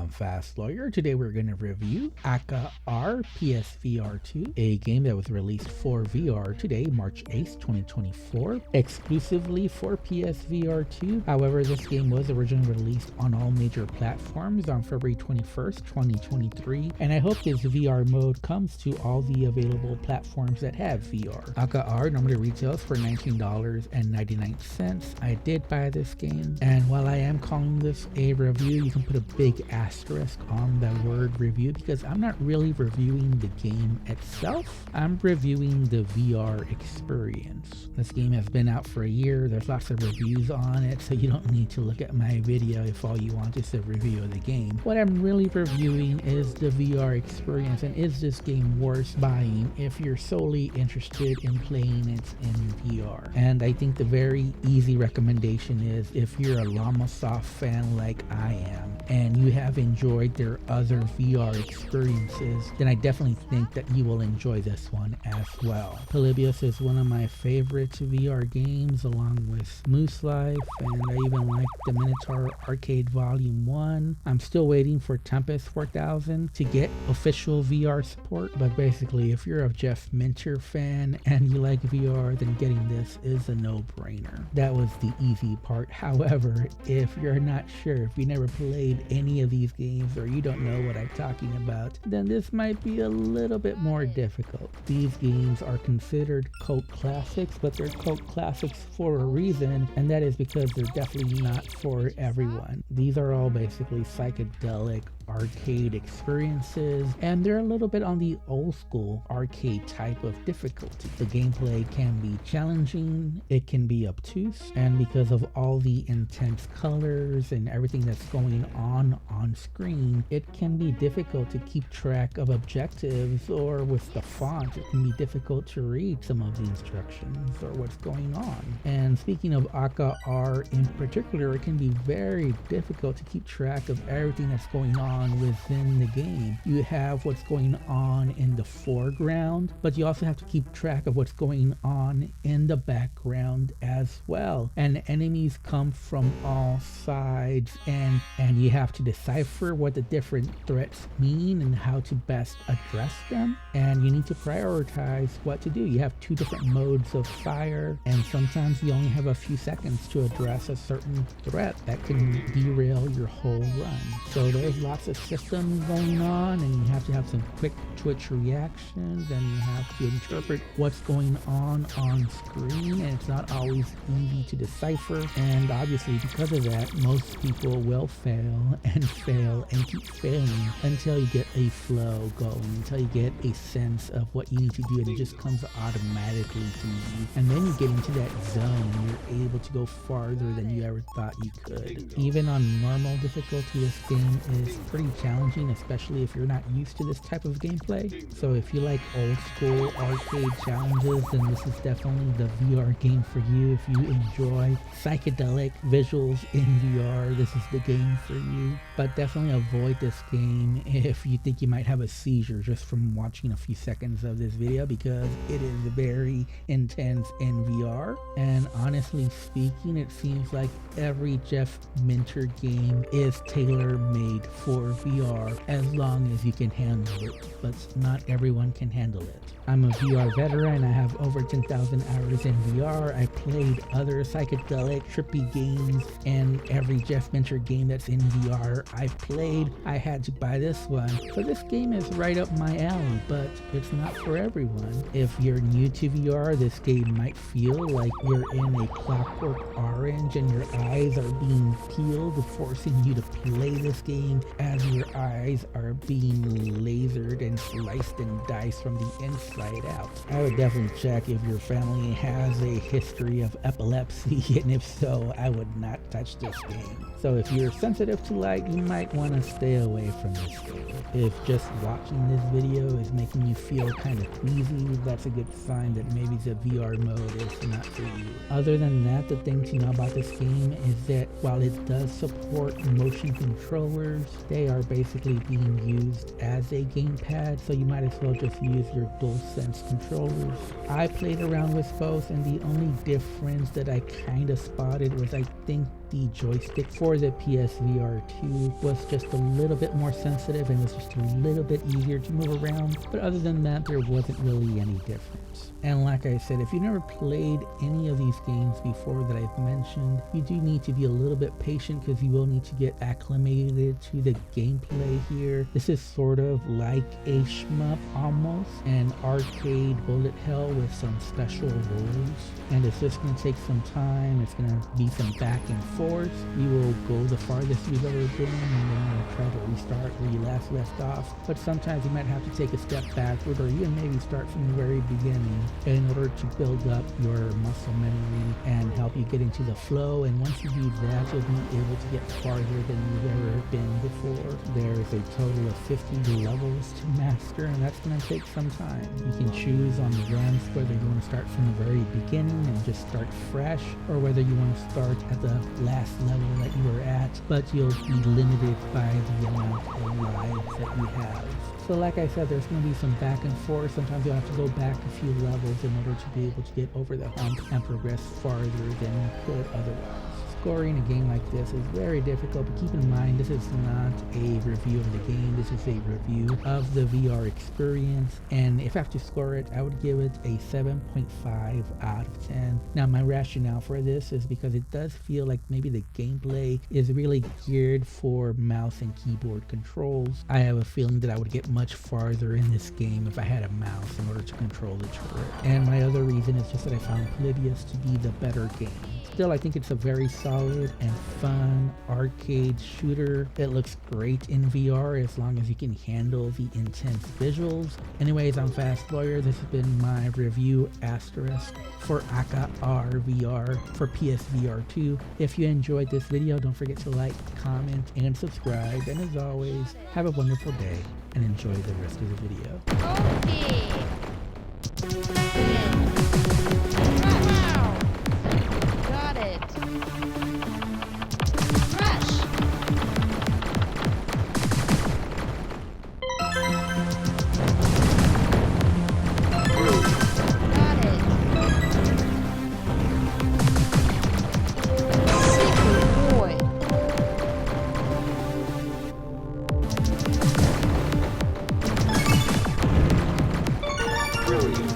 I'm FastLawyer. Today we're going to review Akka Arrh PSVR2, a game that was released for VR today, March 8th, 2024, exclusively for PSVR2. However, this game was originally released on all major platforms on February 21st, 2023, and I hope this VR mode comes to all the available platforms that have VR. Akka Arrh normally retails for $19.99. I did buy this game, and while I am calling this a review, you can put a big asterisk on the word review because I'm not really reviewing the game itself. I'm reviewing the VR experience. This game has been out for a year. There's lots of reviews on it, so you don't need to look at my video if all you want is a review of the game. What I'm really reviewing is the VR experience, and is this game worth buying if you're solely interested in playing it in VR. And I think the very easy recommendation is if you're a Llamasoft fan like I am and you have enjoyed their other VR experiences, then I definitely think that you will enjoy this one as well. Polybius is one of my favorite VR games, along with Moose Life, and I even like the Minotaur Arcade Volume 1. I'm still waiting for Tempest 4000 to get official VR support, but basically if you're a Jeff Minter fan and you like VR, then getting this is a no-brainer. That was the easy part. However, if you're not sure, if you never played any of these games or you don't know what I'm talking about, then this might be a little bit more difficult. These games are considered cult classics, but they're cult classics for a reason, and that is because they're definitely not for everyone. These are all basically psychedelic arcade experiences, and they're a little bit on the old school arcade type of difficulty. The gameplay can be challenging, it can be obtuse, and because of all the intense colors and everything that's going on screen, it can be difficult to keep track of objectives, or with the font it can be difficult to read some of the instructions or what's going on. And speaking of Akka Arrh in particular, it can be very difficult to keep track of everything that's going on within the game. You have what's going on in the foreground, but you also have to keep track of what's going on in the background as well. And enemies come from all sides, and you have to decipher what the different threats mean and how to best address them. And you need to prioritize what to do. You have two different modes of fire, and sometimes you only have a few seconds to address a certain threat that can derail your whole run. So there's lots of systems going on, and you have to have some quick twitch reactions, and you have to interpret what's going on screen, and it's not always easy to decipher. And obviously because of that, most people will fail and fail and keep failing until you get a flow going, until you get a sense of what you need to do, and it just comes automatically to you. And then you get into that zone and you're able to go farther than you ever thought you could. Even on normal difficulty, this game is pretty challenging, especially if you're not used to this type of gameplay. So if you like old school arcade challenges, then this is definitely the VR game for you. If you enjoy psychedelic visuals in VR, this is the game for you. But definitely avoid this game if you think you might have a seizure just from watching a few seconds of this video, because it is very intense in VR. And honestly speaking, it seems like every Jeff Minter game is tailor-made for VR as long as you can handle it, but not everyone can handle it. I'm a VR veteran. I have over 10,000 hours in VR. I played other psychedelic trippy games, and every Jeff Minter game that's in VR I've played. I had to buy this one. So this game is right up my alley, but it's not for everyone. If you're new to VR, this game might feel like you're in a Clockwork Orange and your eyes are being peeled, forcing you to play this game as your eyes are being lasered and sliced and diced from the inside out. I would definitely check if your family has a history of epilepsy, and if so, I would not touch this game. So if you're sensitive to light, you might want to stay away from this game. If just watching this video is making you feel kind of queasy, that's a good sign that maybe the VR mode is not for you. Other than that, the thing to know about this game is that while it does support motion controllers, they are basically being used as a gamepad, so you might as well just use your DualSense controllers. I played around with both, and the only difference that I kind of spotted was I think the joystick for the PSVR2 was just a little bit more sensitive and was just a little bit easier to move around. But other than that, there wasn't really any difference. And like I said, if you've never played any of these games before that I've mentioned, you do need to be a little bit patient because you will need to get acclimated to the gameplay here. This is sort of like a shmup almost, an arcade bullet hell with some special rules. And it's just going to take some time. It's going to be some back and forth. You will go the farthest you've ever been and then you'll try to restart where you last left off. But sometimes you might have to take a step backward or even maybe start from the very beginning in order to build up your muscle memory and help you get into the flow. And once you do that, you'll be able to get farther than you've ever been before. There's a total of 50 levels to master, and that's going to take some time. You can choose on the runs whether you want to start from the very beginning and just start fresh, or whether you want to start at the last level that you were at, but you'll be limited by the amount of lives that you have. So like I said, there's going to be some back and forth. Sometimes you'll have to go back a few levels in order to be able to get over the hump and progress farther than you could otherwise. Scoring a game like this is very difficult, but keep in mind this is not a review of the game. This is a review of the VR experience, and if I have to score it, I would give it a 7.5 out of 10. Now my rationale for this is because it does feel like maybe the gameplay is really geared for mouse and keyboard controls. I have a feeling that I would get much farther in this game if I had a mouse in order to control the turret. And my other reason is just that I found Polybius to be the better game. Still, I think it's a very solid and fun arcade shooter. It looks great in VR as long as you can handle the intense visuals. Anyways, I'm FastLawyer. This has been my review asterisk for Akka Arrh VR for PSVR2. If you enjoyed this video, don't forget to like, comment, and subscribe. And as always, have a wonderful day and enjoy the rest of the video. Okay. Got it. Fresh. Got it. Secret boy. Brilliant.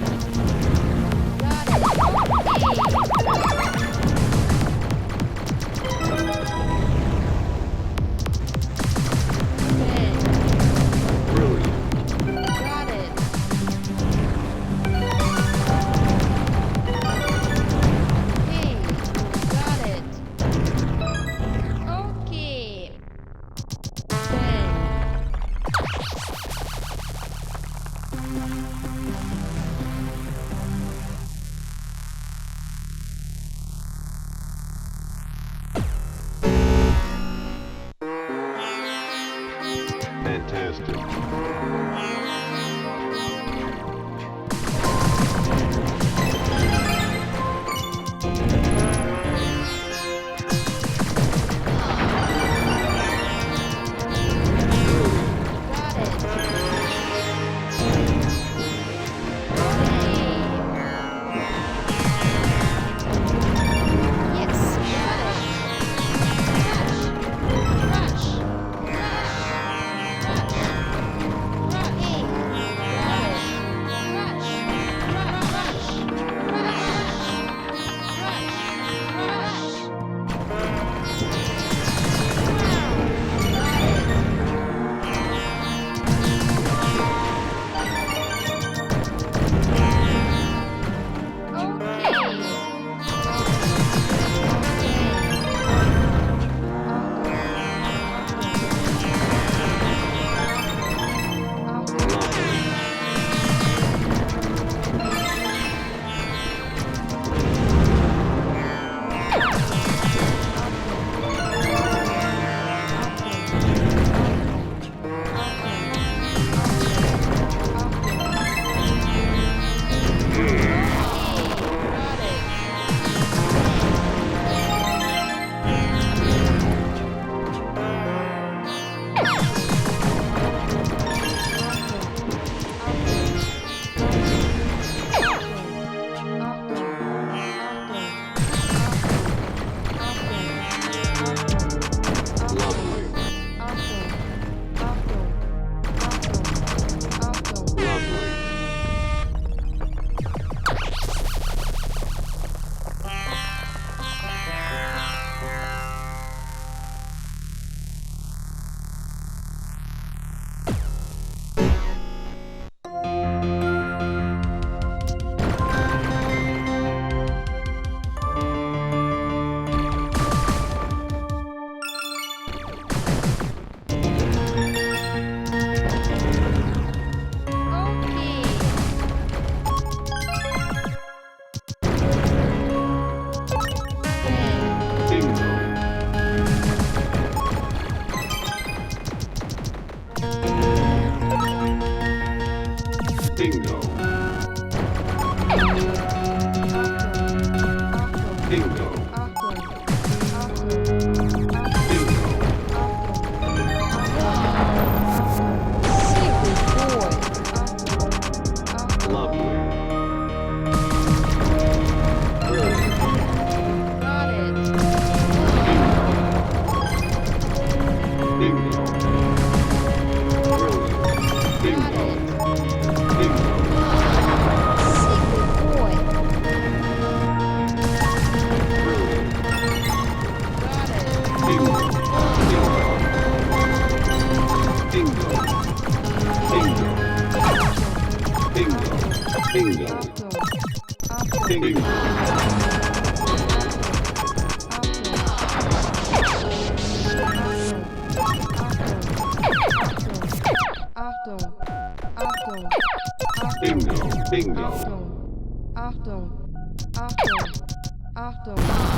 Bingo. Achtung. Achtung. Achtung. Achtung.